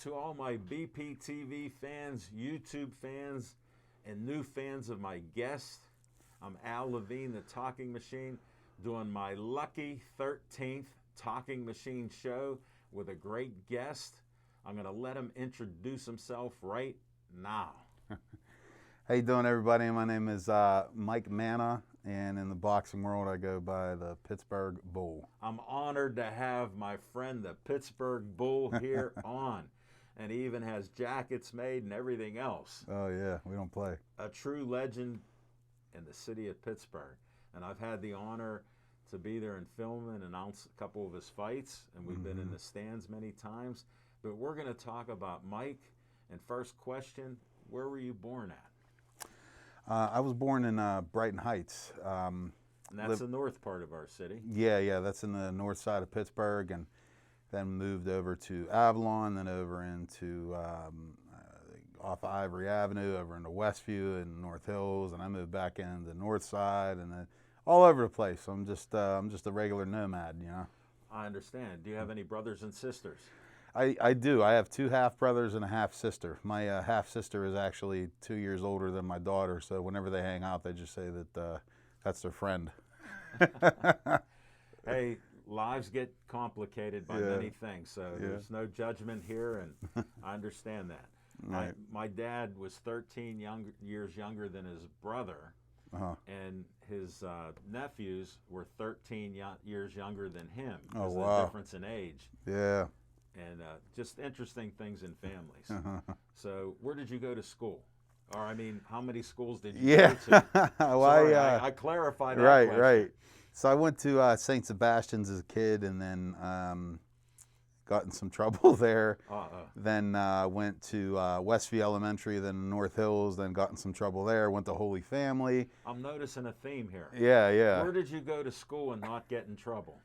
to all my BPTV fans, YouTube fans, and new fans of my guest. I'm Al Levine, the Talking Machine, doing my lucky 13th Talking Machine show with a great guest. I'm going to let him introduce himself right now. How you doing, everybody? My name is Mike Manna, and in the boxing world, I go by the Pittsburgh Bull. I'm honored to have my friend, the Pittsburgh Bull, here on. And he even has jackets made and everything else. Oh, yeah, we don't play. A true legend in the city of Pittsburgh. And I've had the honor to be there and film and announce a couple of his fights. And we've been in the stands many times. But we're going to talk about Mike. And first question, where were you born at? I was born in Brighton Heights. And that's the north part of our city. Yeah, that's in the north side of Pittsburgh, and then moved over to Avalon, then over into off Ivory Avenue, over into Westview and North Hills, and I moved back into the north side, and then all over the place. So I'm just a regular nomad, you know. I understand. Do you have any brothers and sisters? I do. I have 2 half-brothers and a half-sister. My half-sister is actually 2 years older than my daughter, so whenever they hang out, they just say that that's their friend. Hey, lives get complicated by many things, so there's no judgment here, and I understand that. Right. My dad was 13 years younger than his brother, and his nephews were 13 years younger than him. Oh, There's wow. a difference in age. Yeah. And just interesting things in families. So where did you go to school? Or, I mean, how many schools did you go to? Well, Sorry, I clarified that right, question. right. So I went to St. Sebastian's as a kid, and then got in some trouble there. Then went to Westview Elementary, then North Hills, then got in some trouble there. Went to Holy Family. I'm noticing a theme here. Yeah. Where did you go to school and not get in trouble?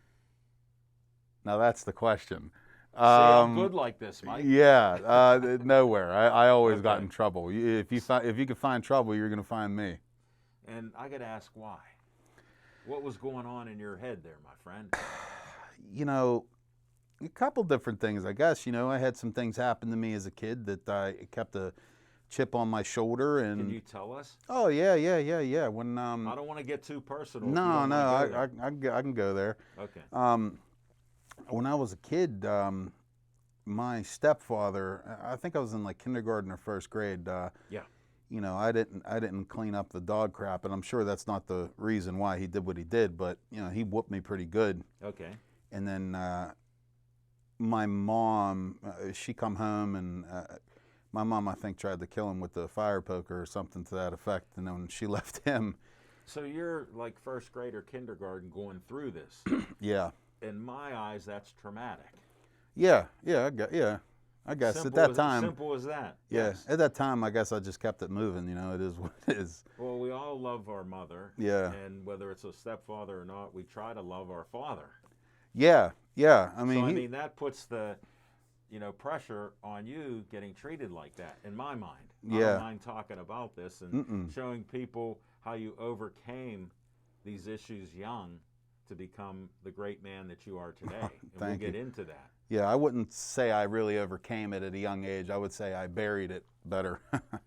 Now that's the question. See, I'm good like this, Mike. Yeah, nowhere. I always got Okay. in trouble. If you can find trouble, you're going to find me. And I got to ask why. What was going on in your head there, my friend? You know, a couple different things, I guess. You know, I had some things happen to me as a kid that I kept a chip on my shoulder. And Can you tell us? Oh yeah. When I don't want to get too personal. no, I I can go there. Okay. When I was a kid, my stepfather, I think I was in like kindergarten or first grade. Yeah. You know, I didn't clean up the dog crap, and I'm sure that's not the reason why he did what he did, but you know, he whooped me pretty good. Okay. And then my mom, she come home, and my mom, I think, tried to kill him with the fire poker or something to that effect, and then she left him. So you're like first grade or kindergarten going through this. Yeah. In my eyes, that's traumatic. Yeah, I guess at that time. Simple as that. Yeah, Yes. at that time, I guess I just kept it moving. You know, it is what it is. Well, we all love our mother. Yeah. And whether it's a stepfather or not, we try to love our father. Yeah. I mean, So, I mean, that puts the, pressure on you getting treated like that, in my mind. I Yeah. don't mind talking about this and showing people how you overcame these issues young to become the great man that you are today. And we'll Thank get you. into that. Yeah, I wouldn't say I really overcame it at a young age. I would say I buried it better.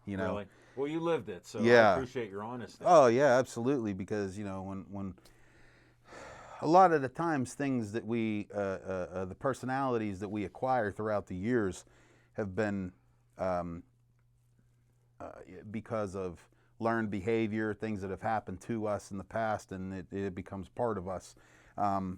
You know. Really? Well, you lived it, so Yeah. I appreciate your honesty. Oh yeah, absolutely. Because you know, when a lot of the times things that we, the personalities that we acquire throughout the years, have been because of learned behavior, things that have happened to us in the past, and it becomes part of us, and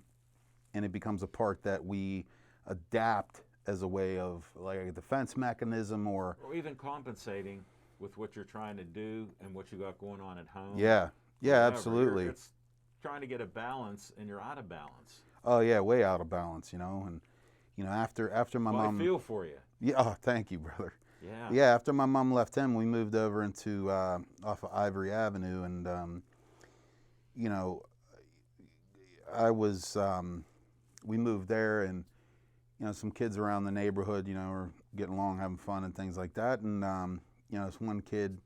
it becomes a part that we adapt as a way of like a defense mechanism or even compensating with what you're trying to do and what you got going on at home. yeah, Whatever. absolutely. It's trying to get a balance, and you're out of balance. Oh yeah, way out of balance, you know. And you know, after my Well, mom. I feel for you. Yeah. Oh, thank you, brother. Yeah. Yeah. After my mom left him, we moved over into off of Ivory Avenue, and you know, we moved there, and you know, some kids around the neighborhood, you know, were getting along, having fun, and things like that. And you know, this one kid,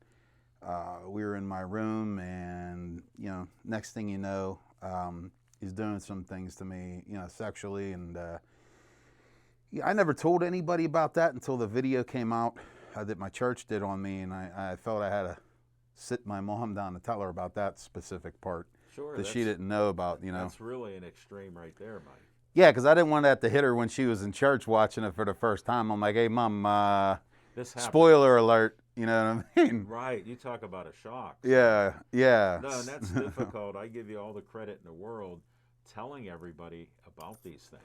we were in my room, and you know, next thing you know, he's doing some things to me, you know, sexually, and Yeah, I never told anybody about that until the video came out that my church did on me, and I felt I had to sit my mom down to tell her about that specific part Sure, that she didn't know about, you know. That's really an extreme right there, Mike. Yeah, because I didn't want that to hit her when she was in church watching it for the first time. I'm like, hey, Mom, This happened. spoiler alert, you know what I mean? Right, you talk about a shock. Yeah, yeah. No, and that's difficult. I give you all the credit in the world telling everybody about these things.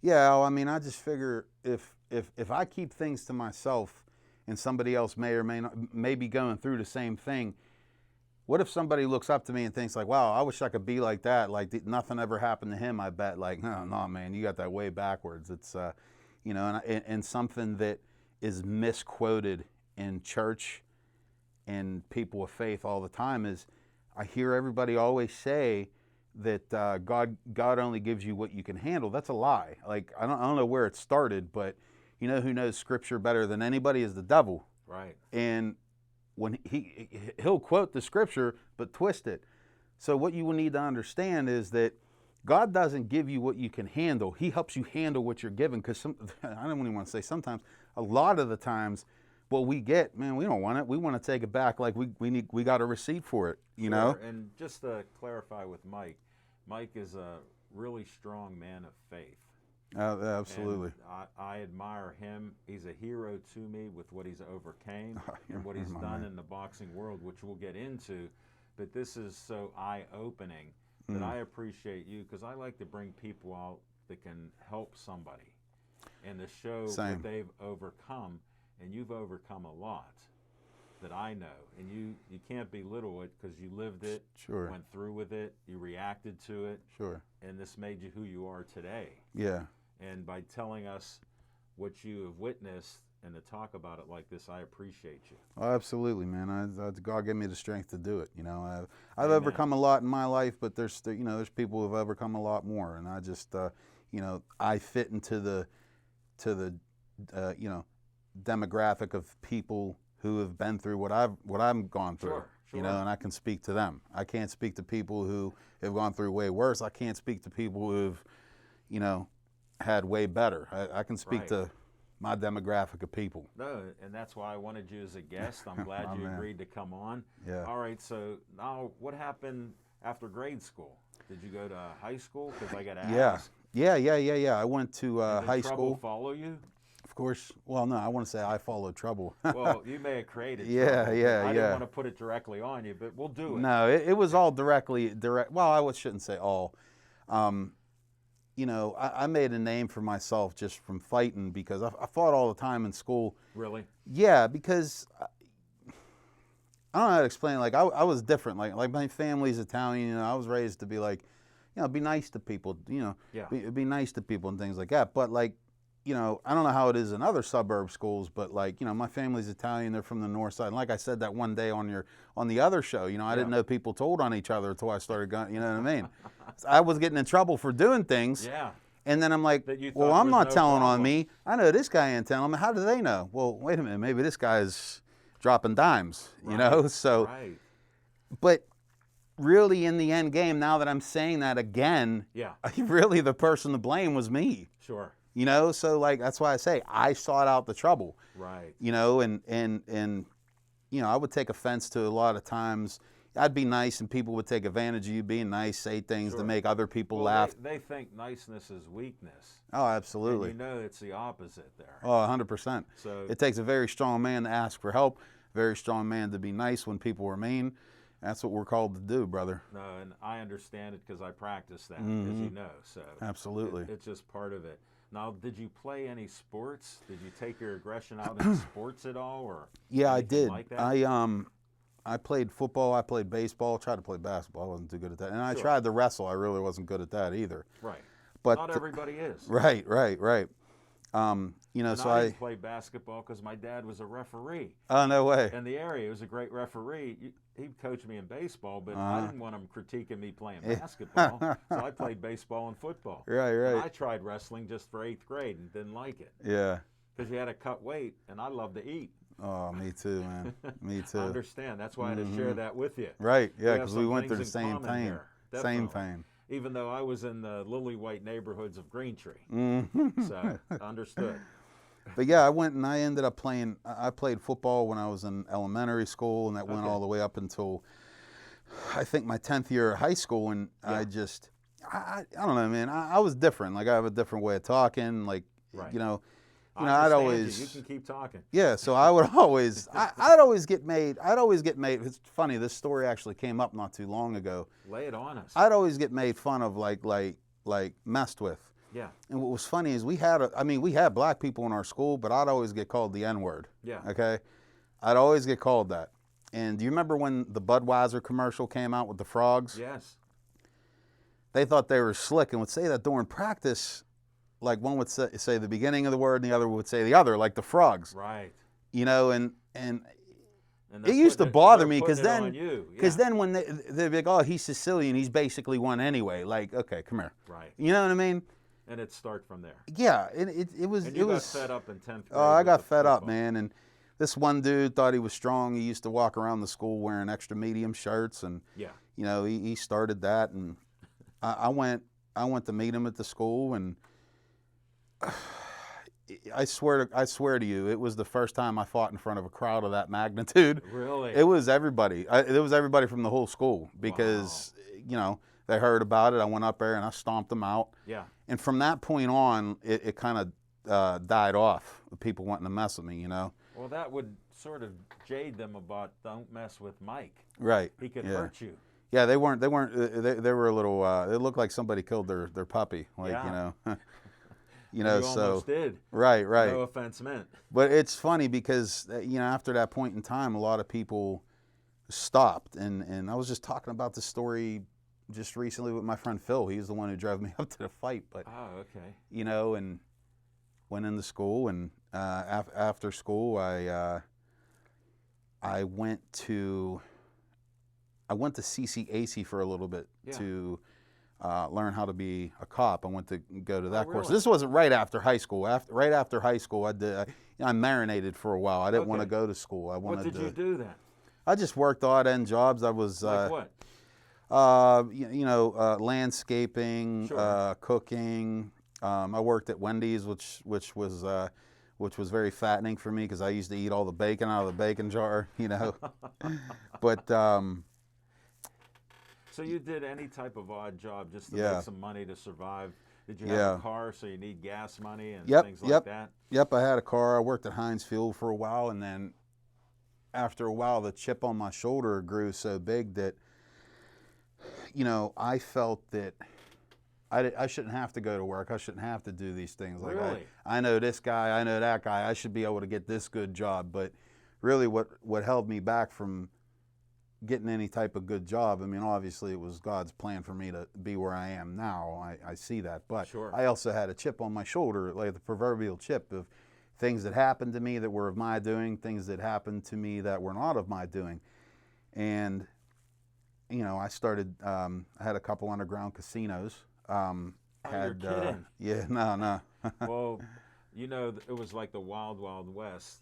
Yeah, well, I mean, I just figure if I keep things to myself and somebody else may or may be going through the same thing, what if somebody looks up to me and thinks like, wow, I wish I could be like that. Like nothing ever happened to him, I bet. Like, no, man, you got that way backwards. It's, you know, and something that is misquoted in church and people of faith all the time is I hear everybody always say that God only gives you what you can handle. That's a lie. Like, I don't know where it started, but you know who knows scripture better than anybody is the devil. Right. And when he'll quote the scripture but twist it. So what you will need to understand is that God doesn't give you what you can handle. He helps you handle what you're given. Because I don't even want to say sometimes, a lot of the times, what we get, man, we don't want it. We want to take it back. Like we got a receipt for it. You know. And just to clarify with Mike, Mike is a really strong man of faith. Absolutely. And I admire him. He's a hero to me with what he's overcame and what he's done in the boxing world, which we'll get into. But this is so eye-opening that I appreciate you because I like to bring people out that can help somebody and to show what they've overcome. And you've overcome a lot that I know. And you can't belittle it because you lived it, Sure. went through with it, you reacted to it. Sure. And this made you who you are today. Yeah. And by telling us what you have witnessed and to talk about it like this, I appreciate you. Oh, absolutely, man. God gave me the strength to do it. You know, I've overcome a lot in my life, but there's people who've overcome a lot more, and I just you know, I fit into the you know, demographic of people who have been through what I've gone through. Sure. You know, and I can speak to them. I can't speak to people who have gone through way worse. I can't speak to people who've, you know, had way better. I can speak to my demographic of people. No, and that's why I wanted you as a guest. I'm glad you agreed to come on. Yeah. All right, so now what happened after grade school? Did you go to high school? Because I got to ask. Yeah. I went to high Did trouble school. follow you? Of course. Well, no, I want to say I followed trouble. Well, you may have created trouble. I didn't want to put it directly on you, but we'll do it. No, it was all direct. Well, I shouldn't say all. You know, I made a name for myself just from fighting because I fought all the time in school. Really? Yeah, because I don't know how to explain. Like I was different. Like my family's Italian. You know, I was raised to be like, you know, be nice to people. You know, be nice to people and things like that. But like, you know, I don't know how it is in other suburb schools, but like, you know, my family's Italian. They're from the north side. And like I said that one day on the other show, you know, I didn't know people told on each other until I started going. You know what I mean? I was getting in trouble for doing things. Yeah. And then I'm like, well, I'm not telling on me. I know this guy ain't telling me. How do they know? Well, wait a minute. Maybe this guy's dropping dimes, you know? So, but really in the end game, now that I'm saying that again, really the person to blame was me. Sure. You know, so like, that's why I say I sought out the trouble. Right. You know, and you know, I would take offense to a lot of times. I'd be nice and people would take advantage of you being nice, say things to make other people laugh. They think niceness is weakness. Oh, absolutely. And you know it's the opposite there. Oh, 100%. So it takes a very strong man to ask for help, a very strong man to be nice when people are mean. That's what we're called to do, brother. No, and I understand it because I practice that, as you know. So absolutely. It's just part of it. Now, did you play any sports? Did you take your aggression out in sports at all, or yeah, I did. Like that? I played football. I played baseball. Tried to play basketball. I wasn't too good at that. And I tried to wrestle. I really wasn't good at that either. Right. But not everybody is. Right. You know, and so I didn't play basketball because my dad was a referee. Oh, no way. In the area, he was a great referee. He'd coach me in baseball, but I didn't want him critiquing me playing basketball, so I played baseball and football. Right. And I tried wrestling just for 8th grade and didn't like it. Yeah. Because you had to cut weight, and I love to eat. Oh, me too, man. Me too. I understand. That's why I had to share that with you. Right, yeah, because we went through the same pain. Same pain. even though I was in the lily white neighborhoods of Green Tree. Mhm. So understood. But yeah, I went and I ended up playing. I played football when I was in elementary school, and that went Okay. all the way up until I think my 10th year of high school. And Yeah. I don't know, man. I was different. Like I have a different way of talking. Like Right. you know, I I'd understand always. you. You can keep talking. Yeah, so I would always, I'd always get made. It's funny. This story actually came up not too long ago. Lay it on us. I'd always get made fun of, like messed with. Yeah. And what was funny is we had black people in our school, but I'd always get called the N-word. Yeah. Okay, I'd always get called that. And do you remember when the Budweiser commercial came out with the frogs? Yes. They thought they were slick and would say that during practice. Like one would say the beginning of the word, and the other would say the other, like the frogs. Right. You know, and And it used to bother me because because then when they'd be like, oh, he's Sicilian, he's basically one anyway. Like, okay, come here. Right. You know what I mean? And it start from there. Yeah, it was. And you it was. got fed up in 10th grade. Oh, I with got the fed up, football. man. And this one dude thought he was strong. He used to walk around the school wearing extra medium shirts, and Yeah. you know, he started that. And I went to meet him at the school, and I swear to you, it was the first time I fought in front of a crowd of that magnitude. Really? It was everybody. It was everybody from the whole school because you know they heard about it. I went up there and I stomped them out. Yeah. And from that point on, it kind of died off. People wanting to mess with me, you know. Well, that would sort of jade them about don't mess with Mike. Right. He could Yeah. hurt you. Yeah, they weren't. They were a little. It looked like somebody killed their puppy. Like Yeah. you know. You You know. So. almost did. Right. Right. No offense meant. But it's funny because you know after that point in time, a lot of people stopped, and I was just talking about this story just recently with my friend Phil. He's the one who drove me up to the fight. But Oh, okay. you know, and went into school, and after school, I went to CCAC for a little bit Yeah. to learn how to be a cop. I went to go to that course. really? This wasn't right after high school. Right after high school, I marinated for a while. I didn't want to Okay. go to school. I What wanted did you do then? I just worked odd end jobs. I was Like what? landscaping, Sure. cooking. I worked at Wendy's, which was very fattening for me because I used to eat all the bacon out of the bacon jar, you know. But So you did any type of odd job just to Yeah. make some money to survive? Did you Yeah. have a car so you need gas money and Yep, things like yep. that? Yep, I had a car. I worked at Heinz Field for a while, and then after a while, the chip on my shoulder grew so big that, you know, I felt that I shouldn't have to go to work. I shouldn't have to do these things. Like Really? I know this guy, I know that guy. I should be able to get this good job. But really, what held me back from getting any type of good job, I mean, obviously it was God's plan for me to be where I am now. I see that. But Sure. I also had a chip on my shoulder, like the proverbial chip of things that happened to me that were of my doing, things that happened to me that were not of my doing. And, you know, I started, I had a couple underground casinos. Oh, you're kidding. Yeah, no. Well, you know, it was like the Wild Wild West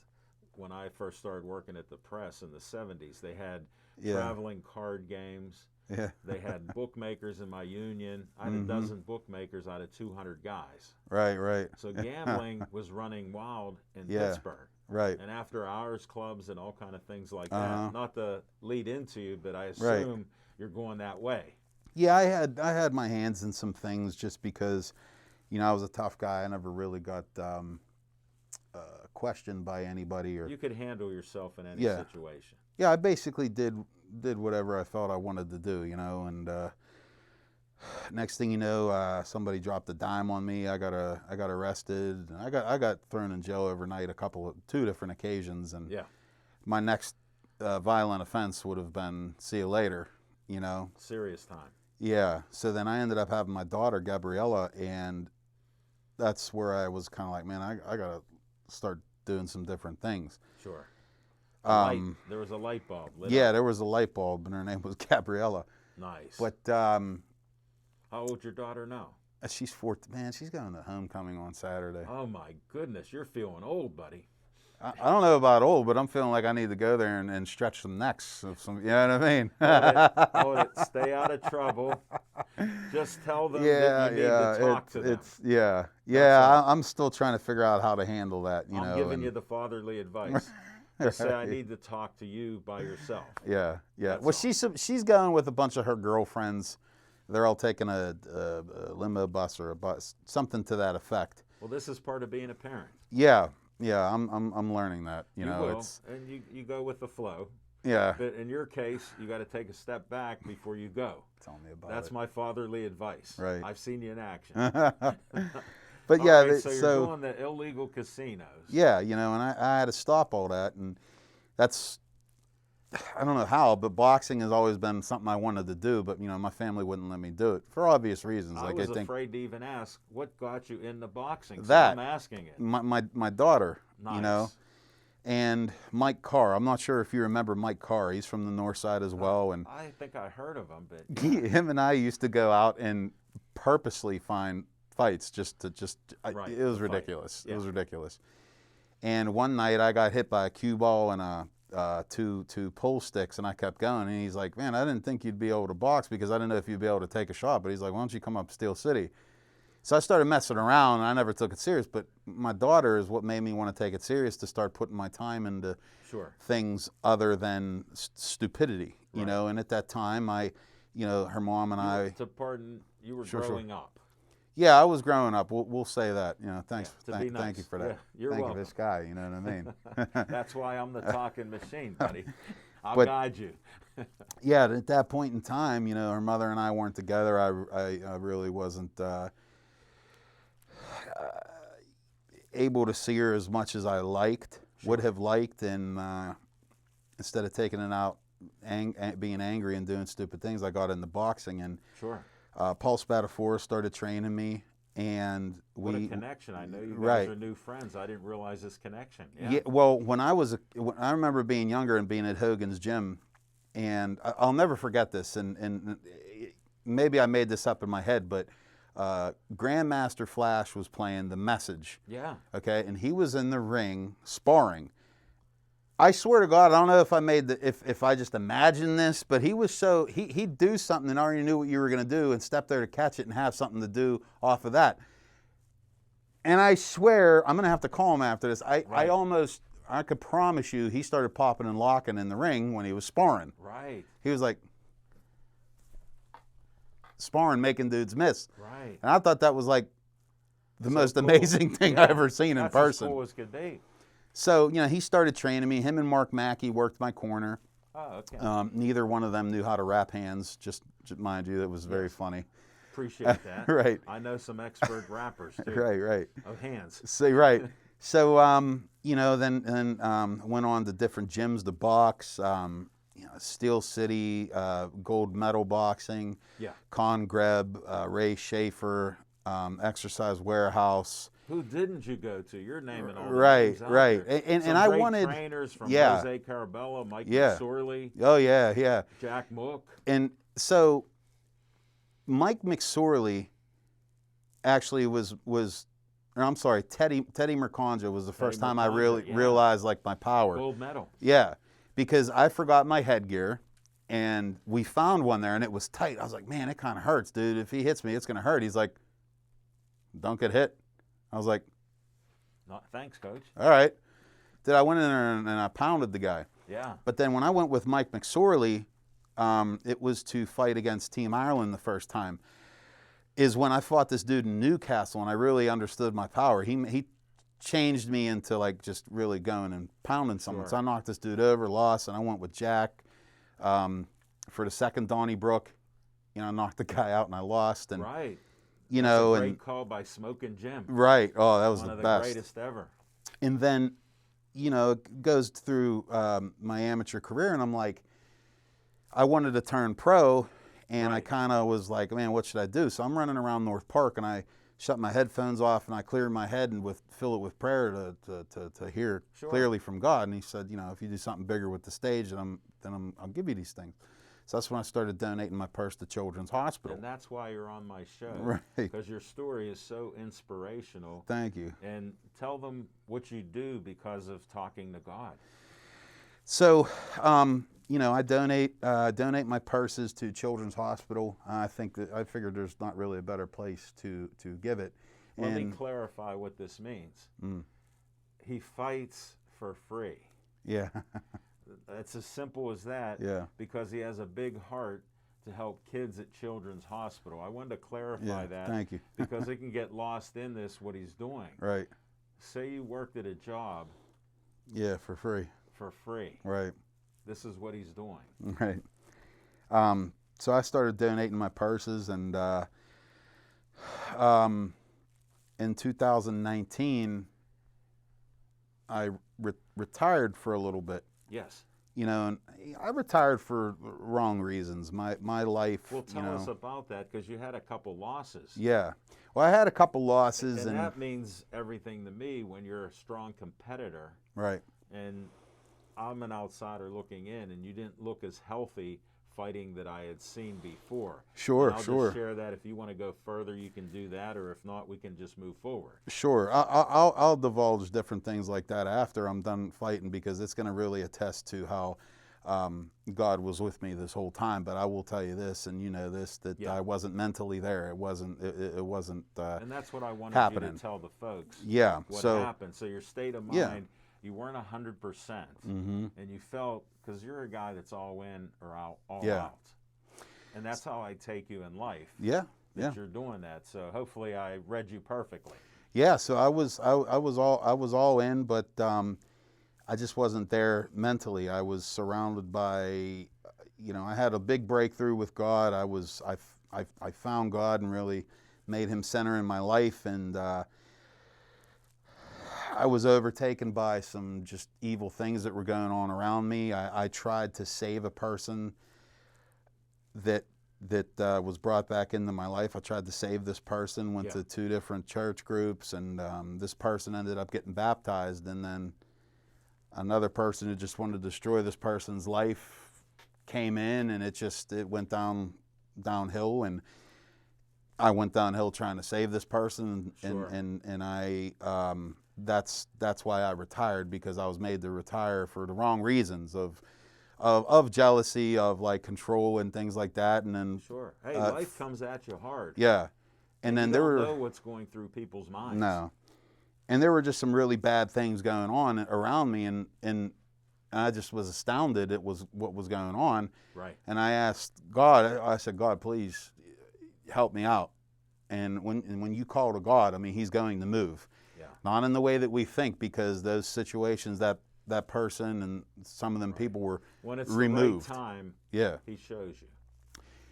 when I first started working at the press in the 70s. They had Yeah. traveling card games. Yeah. They had bookmakers in my union. I had Mhm. a dozen bookmakers out of 200 guys. Right. So gambling was running wild in Yeah. Pittsburgh. Right. And after hours clubs and all kind of things like Uh-huh. that. Not to lead into you, but I assume you're going that way. Yeah, I had my hands in some things just because, you know, I was a tough guy. I never really got questioned by anybody or. You could handle yourself in any Yeah. situation. Yeah, I basically did whatever I felt I wanted to do, you know, and next thing you know, somebody dropped a dime on me. I got arrested. And I got thrown in jail overnight two different occasions, and Yeah. my next violent offense would have been see you later, you know. Serious time. Yeah. So then I ended up having my daughter Gabriella, and that's where I was kind of like, man, I gotta start doing some different things. Sure. There was a light bulb lit Yeah, up. there was a light bulb, and her name was Gabriella. Nice. But How old's your daughter now? she's 14. Man, she's going to homecoming on Saturday. Oh my goodness, you're feeling old, buddy. I don't know about old, but I'm feeling like I need to go there and stretch some necks. Some, you know what I mean? Stay out of trouble. Just tell them Yeah, that you need yeah. to talk to them. I'm still trying to figure out how to handle that. I'm giving you the fatherly advice. Just say I need to talk to you by yourself. Yeah. That's Well, all. she's going with a bunch of her girlfriends. They're all taking a limo bus or a bus, something to that effect. Well, this is part of being a parent. Yeah. I'm learning that. You know, will, it's and you go with the flow. yeah. But in your case, you got to take a step back before you go. Tell me about That's it. my fatherly advice. Right. I've seen you in action. But All yeah, right, so you're doing the illegal casinos. yeah, you know, and I had to stop all that, and that's, I don't know how, but boxing has always been something I wanted to do, but you know, my family wouldn't let me do it for obvious reasons. I Like was I think afraid to even ask what got you into boxing. So that I'm asking it. my daughter, Nice. you know, and Mike Carr. I'm not sure if you remember Mike Carr. He's from the north side as well, and I think I heard of him, but him and I used to go out and purposely find fights Right, it was to fight. ridiculous. Yeah. It was ridiculous. And one night I got hit by a cue ball and two pull sticks, and I kept going. And he's like, "Man, I didn't think you'd be able to box because I didn't know if you'd be able to take a shot." But he's like, "Why don't you come up to Steel City?" So I started messing around, and I never took it serious. But my daughter is what made me want to take it serious, to start putting my time into sure. things other than stupidity, you Right. know. And at that time, her mom and I, You were Sure. growing up. yeah, I was growing up. We'll say that, you know. Thanks, Yeah, to be thank you nice. for that. Yeah, you're thank welcome. you, this guy. You know what I mean? That's why I'm the talking machine, buddy. I'll But- guide you. Yeah, at that point in time, you know, her mother and I weren't together. I really wasn't able to see her as much as I would have liked, and instead of taking it out, being angry and doing stupid things, I got into boxing, and Sure. Paul Spadafora started training me, and What a connection. I know you guys right. are new friends. I didn't realize this connection. Yeah. Well, when I remember being younger and being at Hogan's gym, and I'll never forget this. And maybe I made this up in my head, but Grandmaster Flash was playing The Message. Yeah. Okay, and he was in the ring sparring. I swear to God, I don't know if I made if I just imagined this, but he was he'd do something and already knew what you were going to do and step there to catch it and have something to do off of that. And I swear, I'm going to have to call him after this. Right. I could promise you, he started popping and locking in the ring when he was sparring. Right. He was like sparring, making dudes miss. Right. And I thought that was like the So most cool. amazing thing I've ever seen in That's person. as cool as could be. So, you know, he started training me. Him and Mark Mackey worked my corner. Oh, okay. Neither one of them knew how to wrap hands, just mind you. That was very funny. Appreciate that. Right. I know some expert rappers too. Right. Of hands. So, right. So, you know, then went on to different gyms to box. You know, Steel City, gold medal boxing. Yeah. Con Greb, Ray Schaefer, Exercise Warehouse. Who didn't you go to? You're naming all the Right, names out right. there. And Some I great wanted trainers from yeah. Jose Carabello, Mike Yeah. McSorley, Oh yeah. Jack Mook. And so Mike McSorley actually was I'm sorry, Teddy Mercanja was the first time I really yeah. realized like my power. Gold medal. Yeah, because I forgot my headgear, and we found one there, and it was tight. I was like, man, it kind of hurts, dude. If he hits me, it's gonna hurt. He's like, don't get hit. I was like, Thanks, coach. all right. I went in there and I pounded the guy. Yeah. But then when I went with Mike McSorley, it was to fight against Team Ireland the first time. Is when I fought this dude in Newcastle, and I really understood my power. He changed me into like just really going and pounding someone. Sure. So I knocked this dude over, lost, and I went with Jack for the second Donnybrook. You know, I knocked the guy out and I lost. And Right. you That's know, a great and call by Smokin' Jim. right. Oh, that was One the of the best. greatest ever. And then, you know, it goes through my amateur career, and I'm like, I wanted to turn pro, and I Right. kind of was like, man, what should I do? So I'm running around North Park, and I shut my headphones off, and I cleared my head and fill it with prayer to hear Sure. clearly from God. And he said, you know, if you do something bigger with the stage, then I'll give you these things. So that's when I started donating my purse to Children's Hospital. And that's why you're on my show. Right. Because your story is so inspirational. Thank you. And tell them what you do because of talking to God. So, you know, I donate my purses to Children's Hospital. I figured there's not really a better place to give it. Let me clarify what this means. He fights for free. Yeah. It's as simple as that. Yeah. Because he has a big heart to help kids at Children's Hospital. I wanted to clarify that. Thank you. Because it can get lost in this, what he's doing. Right. Say you worked at a job. Yeah, for free. For free. Right. This is what he's doing. Right. So I started donating my purses, and in 2019, I retired for a little bit. Yes. You know, and I retired for wrong reasons. My life. Well, tell us about that, because you had a couple losses. Yeah. Well, I had a couple losses, and that means everything to me when you're a strong competitor. Right. And I'm an outsider looking in, and you didn't look as healthy fighting that I had seen before. Sure, and I'll sure. just share that. If you want to go further, you can do that, or if not, we can just move forward. Sure. I'll divulge different things like that after I'm done fighting, because it's going to really attest to how God was with me this whole time. But I will tell you this, and you know this, that Yeah. I wasn't mentally there. It wasn't. It wasn't. And that's what I wanted happening. you to tell the folks. Yeah. What so happened? So your state of mind. Yeah. You weren't 100%, Mm-hmm. and you felt, because you're a guy that's all in or all Yeah. out, and that's how I take you in life. Yeah. That Yeah. you're doing that. So hopefully I read you perfectly. Yeah. So I was all in, but I just wasn't there mentally. I was surrounded by, you know, I had a big breakthrough with God. I found God and really made Him center in my life, and I was overtaken by some just evil things that were going on around me. I tried to save a person that was brought back into my life. I tried to save this person, went to 2 different church groups, and this person ended up getting baptized, and then another person who just wanted to destroy this person's life came in, and it went downhill, and I went downhill trying to save this person, Sure. and I that's why I retired, because I was made to retire for the wrong reasons of jealousy, of like control and things like that, and then Sure. Hey, life comes at you hard. yeah, and then you there don't were know what's going through people's minds. no, and there were just some really bad things going on around me, and I just was astounded at what was going on. Right. And I asked God, I said, God, please help me out. And when you call to God, I mean, He's going to move. Yeah. Not in the way that we think, because those situations that person and some of them people were When it's removed. the right time, Yeah. He shows you.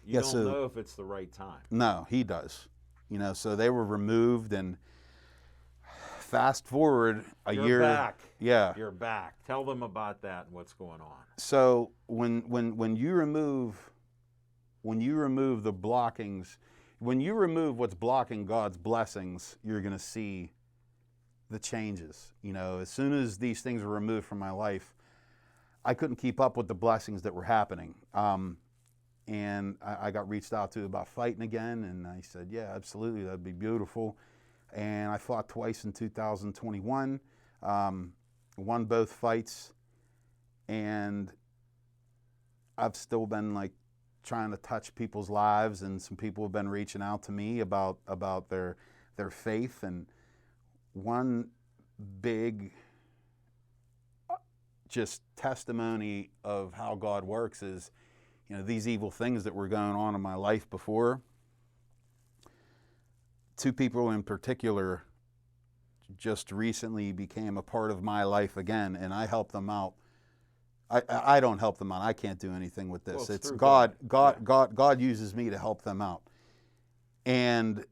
You Yeah, don't so- know if it's the right time. No, He does. You know, so they were removed, and fast forward a You're year. back. Yeah. You're back. Tell them about that and what's going on. So when you remove the blockings, when you remove what's blocking God's blessings, you're going to see the changes. You know, as soon as these things were removed from my life, I couldn't keep up with the blessings that were happening. And I got reached out to about fighting again, and I said, yeah, absolutely, that'd be beautiful. And I fought twice in 2021, won both fights, and I've still been like trying to touch people's lives, and some people have been reaching out to me about their faith. And one big just testimony of how God works is, you know, these evil things that were going on in my life before, 2 people in particular just recently became a part of my life again, and I help them out. I don't help them out. I can't do anything with this. Well, it's through God. God. Yeah. God uses me to help them out. And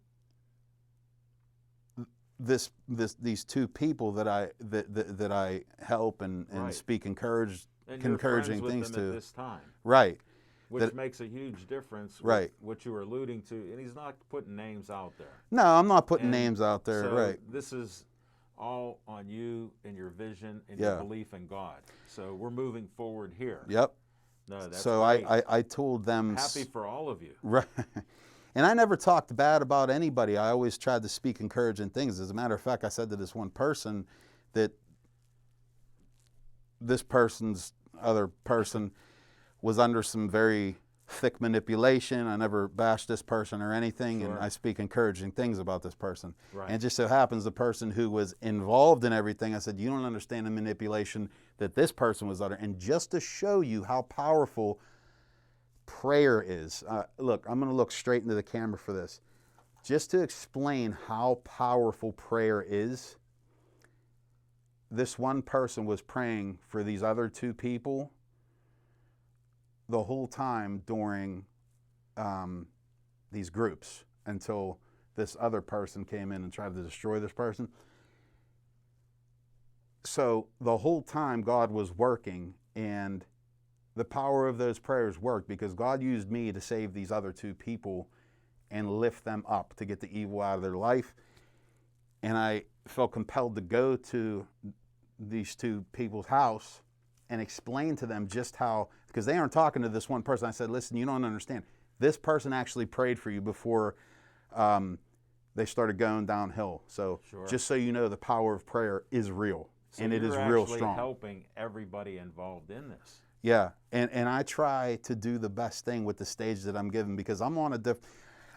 these 2 people that I help and Right. speak And you're encouraging friends with things them to. at this time, Right. which That- makes a huge difference with Right. what you were alluding to. And he's not putting names out there. No, I'm not putting And names out there. So Right. this is all on you and your vision and Yeah. your belief in God. So we're moving forward here. Yep. No, that's so great. I told them. Happy for all of you. Right. And I never talked bad about anybody. I always tried to speak encouraging things. As a matter of fact, I said to this one person that this person's other person was under some very thick manipulation. I never bashed this person or anything, Sure. and I speak encouraging things about this person. Right. And it just so happens the person who was involved in everything, I said, you don't understand the manipulation that this person was under. And just to show you how powerful prayer is. Look, I'm going to look straight into the camera for this. Just to explain how powerful prayer is, this one person was praying for these other two people the whole time during these groups until this other person came in and tried to destroy this person. So the whole time God was working, and the power of those prayers worked because God used me to save these other two people and lift them up to get the evil out of their life. And I felt compelled to go to these two people's house and explain to them just how, because they aren't talking to this one person. I said, listen, you don't understand. This person actually prayed for you before they started going downhill. So Sure. just so you know, the power of prayer is real, So and it is you're real actually strong. helping everybody involved in this. Yeah, and I try to do the best thing with the stage that I'm given because I'm on a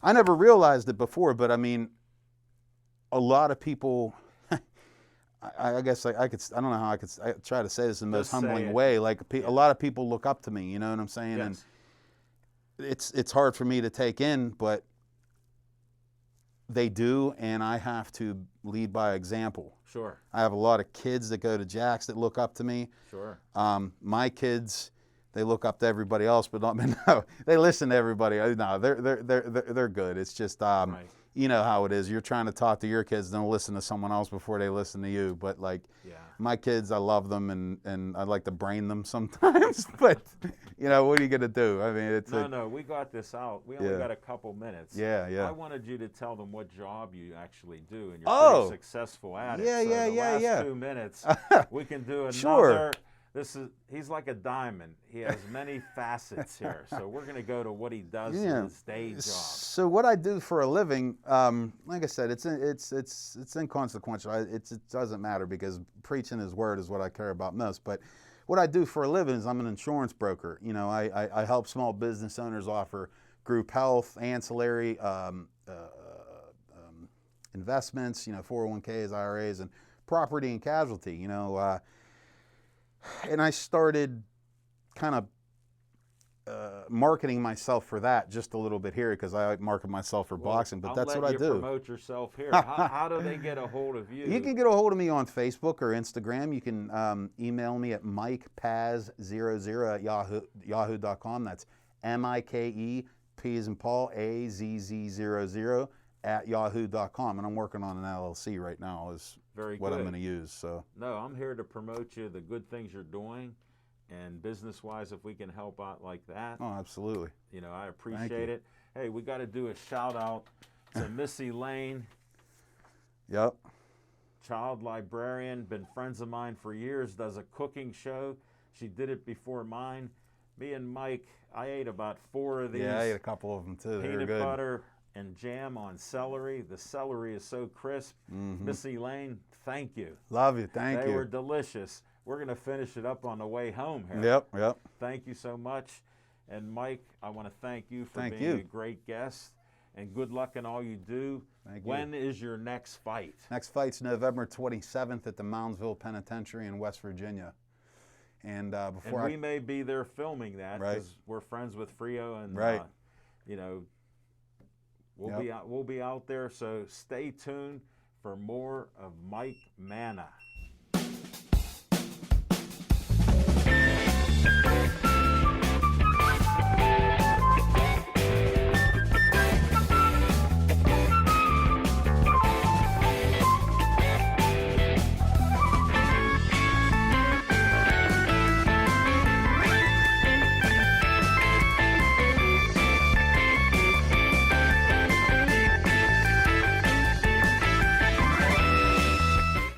I never realized it before, but I mean, a lot of people, I guess I don't know how I try to say this in the most Just say humbling it. way. Like Yeah. a lot of people look up to me, you know what I'm saying? Yes. And it's hard for me to take in, but they do, and I have to lead by example. Sure. I have a lot of kids that go to Jack's that look up to me. Sure. My kids, they look up to everybody else, but no, they listen to everybody. No, they're good. It's just Right. you know how it is. You're trying to talk to your kids, they'll listen to someone else before they listen to you. But like Yeah. my kids, I love them, and I like to brain them sometimes. But you know, what are you gonna do? I mean, it's No, we got this out. We only Yeah. got a couple minutes. Yeah. I wanted you to tell them what job you actually do, and you're Oh. pretty successful at it. Yeah, so yeah, the yeah, last yeah. 2 minutes, we can do another. Sure. He's like a diamond. He has many facets here. So we're going to go to what he does Yeah. in his day job. So what I do for a living, like I said, it's inconsequential. It doesn't matter because preaching His word is what I care about most. But what I do for a living is I'm an insurance broker. You know, I help small business owners offer group health, ancillary investments. You know, 401ks, IRAs, and property and casualty. You know, and I started kind of marketing myself for that just a little bit here because I market myself for boxing, but that's what I do. Promote yourself here. How do they get a hold of you? You can get a hold of me on Facebook or Instagram. You can email me at mikepaz00 at yahoo.com. That's MIKE, P as in Paul, AZZ00 at yahoo.com. And I'm working on an LLC right now is Very what good. I'm going to use. So No, I'm here to promote you, the good things you're doing. And business-wise, if we can help out like that, Oh, absolutely. you know, I appreciate it. Hey, we got to do a shout-out to Missy Lane, Yep. child librarian, been friends of mine for years, does a cooking show. She did it before mine. Me and Mike, I ate about 4 of these. Yeah, I ate a couple of them too. They were Peanut good. butter and jam on celery. The celery is so crisp. Missy Lane, thank you. Love you. Thank They you. were delicious. We're going to finish it up on the way home here. Yep. Thank you so much. And Mike, I want to thank you for Thank being you. a great guest. And good luck in all you do. Thank you. When is your next fight? Next fight's November 27th at the Moundsville Penitentiary in West Virginia. And before And we may be there filming that Right. because we're friends with Frio, and Right. you know, we'll Yep. be out. We'll be out there. So stay tuned for more of Mike Manna.